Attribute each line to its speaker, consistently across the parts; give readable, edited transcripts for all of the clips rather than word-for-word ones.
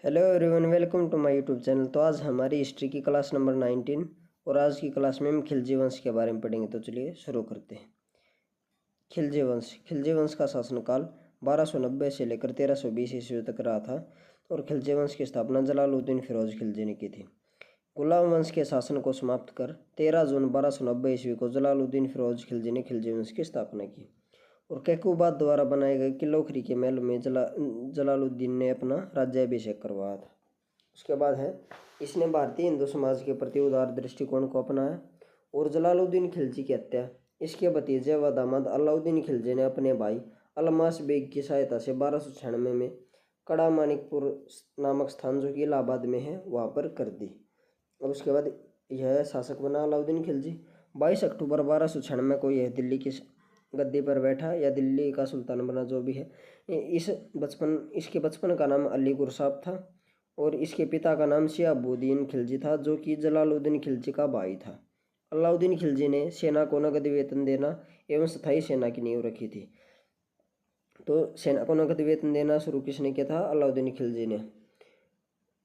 Speaker 1: Hello everyone, welcome to my YouTube channel. तो आज हमारी हिस्ट्री की क्लास नंबर 19 और आज की क्लास में हम खिलजी वंश के बारे में पढ़ेंगे। तो चलिए शुरू करते हैं। खिलजी वंश का शासनकाल 1290 से लेकर 1320 ईस्वी तक रहा था और खिलजी वंश की स्थापना जलालुद्दीन फिरोज खिलजी ने की थी। गुलाम वंश के शासन को समाप्त कर 13 जून 1290 ईस्वी को जलालुद्दीन फिरोज खिलजी ने खिलजी वंश की स्थापना की और कैकुबाद द्वारा बनाए गए किलोखरी के महल में जलालुद्दीन ने अपना राज्याभिषेक करवाया था। उसके बाद है, इसने भारतीय हिंदू समाज के प्रति उदार दृष्टिकोण को अपनाया और जलालुद्दीन खिलजी की हत्या इसके भतीजे व दामाद अलाउद्दीन खिलजी ने अपने भाई अलमास बेग की सहायता से 1296 में कड़ा मानिकपुर नामक स्थान, जो कि इलाहाबाद में है, वहाँ पर कर दी। और उसके बाद यह शासक बना अलाउद्दीन खिलजी। 22 अक्टूबर 1296 को यह दिल्ली की गद्दी पर बैठा या दिल्ली का सुल्तान बना, जो भी है। इसके बचपन का नाम अली गुरसाब था और इसके पिता का नाम शिहाबुद्दीन खिलजी था, जो कि जलालुद्दीन खिलजी का भाई था। अलाउद्दीन खिलजी ने सेना को नगद वेतन देना एवं स्थायी सेना की नींव रखी थी। तो सेना को नगद वेतन देना शुरू किसने किया था? अलाउद्दीन खिलजी ने।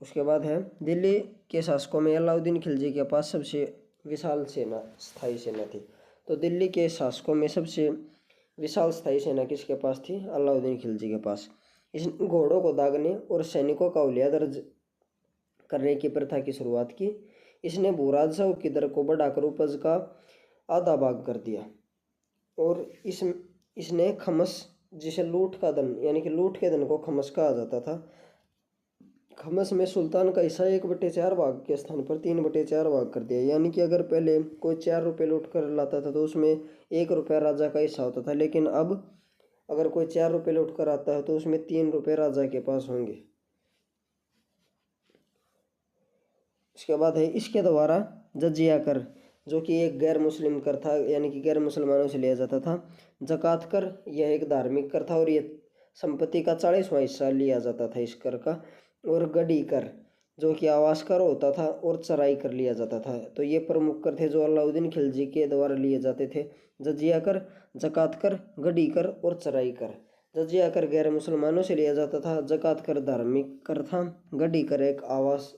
Speaker 1: उसके बाद है, दिल्ली के शासकों में अलाउद्दीन खिलजी के पास सबसे विशाल सेना स्थायी सेना थी। तो दिल्ली के शासकों में सबसे विशाल स्थायी सेना किसके पास थी? अलाउद्दीन खिलजी के पास। इस घोड़ों को दागने और सैनिकों का हुलिया दर्ज करने की प्रथा की शुरुआत की। इसने भूराजस्व की दर को बढ़ाकर उपज का आधा भाग कर दिया और इसने खमस, जिसे लूट का धन यानी कि लूट के धन को खमस कहा जाता था, खमस में सुल्तान का हिस्सा 1/4 भाग के स्थान पर 3/4 भाग कर दिया। यानी कि अगर पहले कोई 4 रुपये लूट कर लाता था तो उसमें 1 रुपया राजा का हिस्सा होता था, लेकिन अब अगर कोई 4 रुपये लूट कर आता है तो उसमें 3 रुपये राजा के पास होंगे। उसके बाद है, इसके द्वारा जजिया कर, जो कि एक गैर मुस्लिम कर था, यानी कि गैर मुसलमानों से लिया जाता था। जकात कर, यह एक धार्मिक कर था और यह संपत्ति का 40वां हिस्सा लिया जाता था इस कर का। और गडी कर, जो कि आवास कर होता था, और चराई कर लिया जाता था। तो ये प्रमुख कर थे जो अलाउद्दीन खिलजी के द्वारा लिए जाते थे। जजिया कर, जकात कर, गडी कर और चराई कर। जजिया कर गैर मुसलमानों से लिया जाता था, जकात कर धार्मिक कर था, गडी कर एक आवास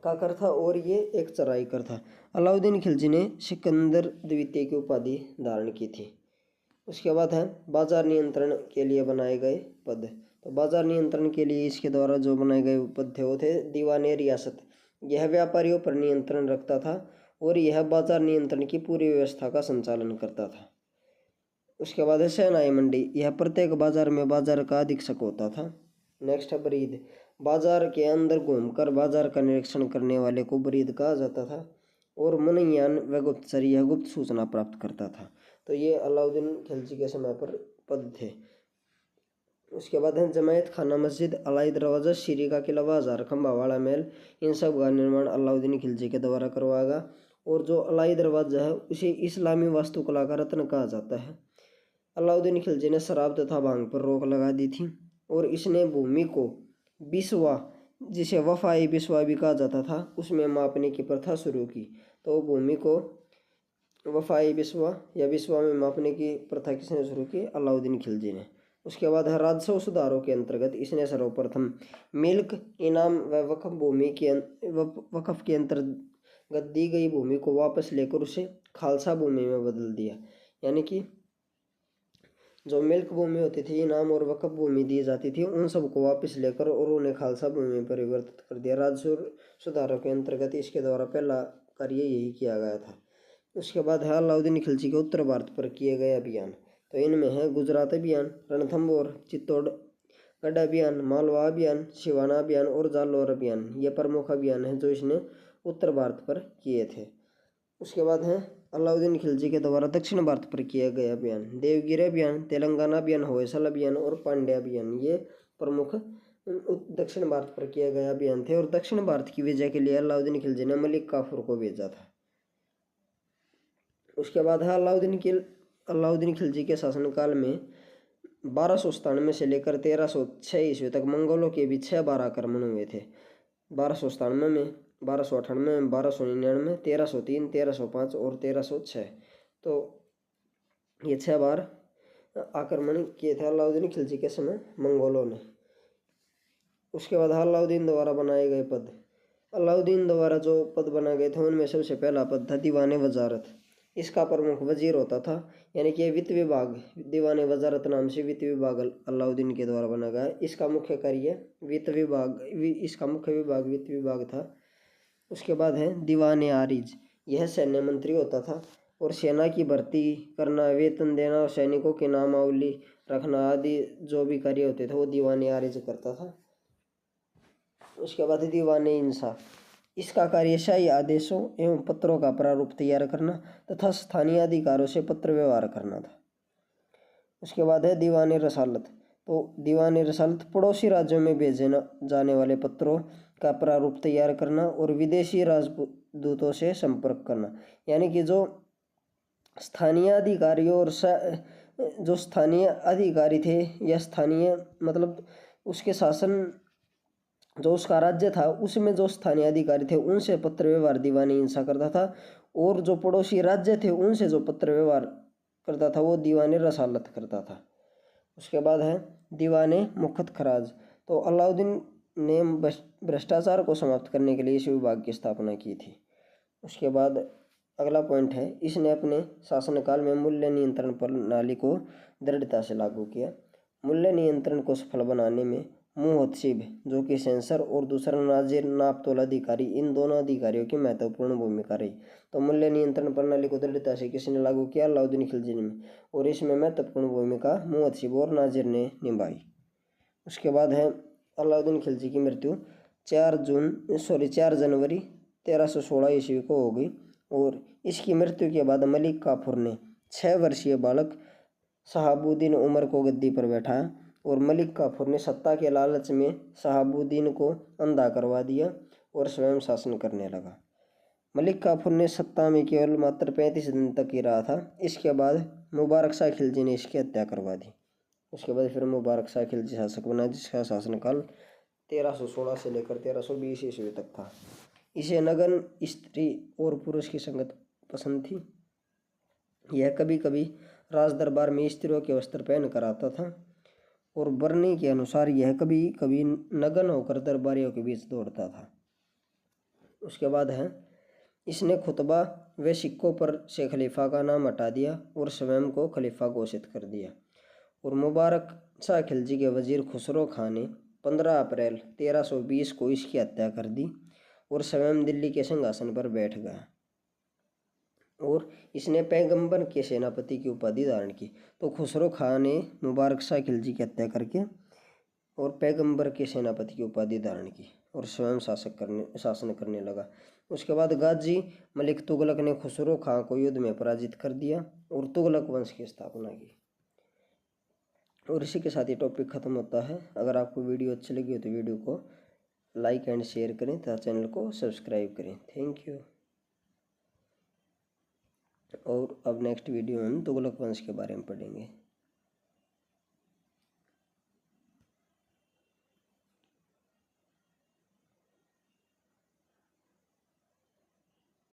Speaker 1: का कर था और ये एक चराई कर था। अलाउद्दीन खिलजी ने सिकंदर द्वितीय की उपाधि धारण की थी। उसके बाद है, बाजार नियंत्रण के लिए बनाए गए पद। तो बाजार नियंत्रण के लिए इसके द्वारा जो बनाए गए पद थे वो थे दीवाने रियासत। यह व्यापारियों पर नियंत्रण रखता था और यह बाजार नियंत्रण की पूरी व्यवस्था का संचालन करता था। उसके बाद है, सेनाई मंडी। यह प्रत्येक बाजार में बाजार का अधीक्षक होता था। नेक्स्ट है, बरीद। बाजार के अंदर घूमकर बाजार का निरीक्षण करने वाले को बरीद कहा जाता था। और मनैयान व गुप्तचर, यह गुप्त सूचना प्राप्त करता था। तो ये अलाउद्दीन खिलजी के समय पर पद थे। उसके बाद है, जमायत खाना, मस्जिद, अलाई दरवाजा, शीरी का किला, हजार खंबा वाला महल, इन सब का निर्माण अलाउद्दीन खिलजी के द्वारा करवाएगा। और जो अलाई दरवाजा है उसे इस्लामी वास्तुकला का रत्न कहा जाता है। अलाउद्दीन खिलजी ने शराब तथा भांग पर रोक लगा दी थी और इसने भूमि को बिस्वा, जिसे वफाई बिस्वा भी कहा जाता था, उसमें मापने की प्रथा शुरू की। तो भूमि को वफाई बिस्वा या बिस्वा में मापने की प्रथा किसने शुरू की? अलाउद्दीन खिलजी ने। उसके बाद है, राजस्व सुधारों के अंतर्गत इसने सर्वप्रथम मिल्क, इनाम व वक्फ के अंतर्गत दी गई भूमि को वापस लेकर उसे खालसा भूमि में बदल दिया। यानी कि जो मिल्क भूमि होती थी, इनाम और वक्फ भूमि दी जाती थी, उन सबको वापस लेकर और उन्हें खालसा भूमि में परिवर्तित कर दिया। राजस्व सुधारों के अंतर्गत इसके द्वारा पहला कार्य यही किया गया था। उसके बाद है, अलाउद्दीन खिलजी के उत्तर भारत पर किए गए अभियान। तो इनमें है गुजरात अभियान, रणथंभौर, चित्तौड़गढ़ अभियान, मालवा अभियान, सिवाना अभियान और जालौर अभियान। ये प्रमुख अभियान है जो इसने उत्तर भारत पर किए थे। उसके बाद है, अलाउद्दीन खिलजी के द्वारा दक्षिण भारत पर किए गए अभियान, देवगिरी अभियान, तेलंगाना अभियान, होयसल अभियान और पांड्या अभियान। ये प्रमुख दक्षिण भारत पर किए गए अभियान थे। और दक्षिण भारत की विजय के लिए अलाउद्दीन खिलजी ने मलिक काफूर को भेजा था। उसके बाद है, अलाउद्दीन खिलजी के शासनकाल में 1297 से लेकर 1306 ईस्वी तक मंगोलों के भी 6 बार आक्रमण हुए थे। 1297 में, 1298 में, 1299, 1303, 1305 और 1306। तो ये 6 बार आक्रमण किए थे अलाउद्दीन खिलजी के समय मंगोलों ने। उसके बाद अलाउद्दीन द्वारा बनाए गए पद। अलाउद्दीन द्वारा जो पद बनाए गए थे उनमें सबसे पहला पद था दीवाने वजारत। इसका प्रमुख वजीर होता था, यानी कि वित्त विभाग, दीवाने वजारत नाम से वित्त विभाग अलाउद्दीन के द्वारा बना गया। इसका मुख्य कार्य वित्त विभाग, इसका मुख्य विभाग वित्त विभाग था। उसके बाद है दीवाने आरिज, यह सैन्य मंत्री होता था और सेना की भर्ती करना, वेतन देना और सैनिकों की नामावली रखना आदि जो भी कार्य होते थे वो दीवाने आरिज करता था। उसके बाद दीवाने इंसा, इसका कार्य शाही आदेशों एवं पत्रों का प्रारूप तैयार करना तथा स्थानीय अधिकारों से पत्र व्यवहार करना था। उसके बाद है दीवाने रसालत। तो दीवाने रसालत पड़ोसी राज्यों में भेजे जाने वाले पत्रों का प्रारूप तैयार करना और विदेशी राजदूतों से संपर्क करना, यानी कि जो स्थानीय अधिकारियों और जो स्थानीय अधिकारी थे या स्थानीय मतलब उसके शासन जो उसका राज्य था उसमें जो स्थानीय अधिकारी थे उनसे पत्र व्यवहार दीवानी इंसा करता था, और जो पड़ोसी राज्य थे उनसे जो पत्र व्यवहार करता था वो दीवाने रसालत करता था। उसके बाद है दीवाने मुख्त खराज। तो अलाउद्दीन ने भ्रष्टाचार को समाप्त करने के लिए इस विभाग की स्थापना की थी। उसके बाद अगला पॉइंट है, इसने अपने शासनकाल में मूल्य नियंत्रण प्रणाली को दृढ़ता से लागू किया। मूल्य नियंत्रण को सफल बनाने में मुहतसिब जो कि सेंसर और दूसरा नाजिर नाप तोल अधिकारी, इन दोनों अधिकारियों की महत्वपूर्ण भूमिका रही। तो मूल्य नियंत्रण प्रणाली को दृढ़ता से किसने लागू किया? अलाउद्दीन खिलजी ने, और इसमें महत्वपूर्ण भूमिका मुहतसिब और नाजिर ने निभाई। उसके बाद है अलाउद्दीन खिलजी की मृत्यु 4 जनवरी 1316 ईस्वी को हो गई, और इसकी मृत्यु के बाद मलिक काफूर ने 6 वर्षीय बालक शहाबुद्दीन उमर को गद्दी पर बैठाया, और मलिक काफूर ने सत्ता के लालच में शहाबुद्दीन को अंधा करवा दिया और स्वयं शासन करने लगा। मलिक काफूर ने सत्ता में केवल मात्र 35 दिन तक ही रहा था। इसके बाद मुबारक शाह खिलजी ने इसकी हत्या करवा दी। उसके बाद फिर मुबारक शाह खिलजी शासक बना, जिसका शासनकाल 1316 से लेकर 1320 ईस्वी तक था। इसे नगन स्त्री और पुरुष की संगत पसंद थी। यह कभी कभी राज दरबार में स्त्रियों के वस्त्र पहन कर आता था, और बरनी के अनुसार यह कभी कभी नगन होकर दरबारियों के बीच दौड़ता था। उसके बाद है इसने खुतबा व सिक्कों पर से खलीफा का नाम हटा दिया और स्वयं को खलीफा घोषित कर दिया। और मुबारक शाह खिलजी के वजीर खुसरो खां ने 15 अप्रैल 1320 को इसकी हत्या कर दी और स्वयं दिल्ली के सिंहासन पर बैठ गया, और इसने पैगंबर के सेनापति की उपाधि धारण की। तो खुसरो खां ने मुबारक शाह खिलजी की हत्या करके और पैगंबर के सेनापति की उपाधि धारण की और स्वयं शासन करने लगा। उसके बाद गाजी मलिक तुगलक ने खुसरो खां को युद्ध में पराजित कर दिया और तुगलक वंश की स्थापना की। और इसी के साथ ये टॉपिक खत्म होता है। अगर आपको वीडियो अच्छी लगी हो तो वीडियो को लाइक एंड शेयर करें तथा चैनल को सब्सक्राइब करें। Thank you. और अब नेक्स्ट वीडियो में हम तुगलक वंश के बारे में पढ़ेंगे।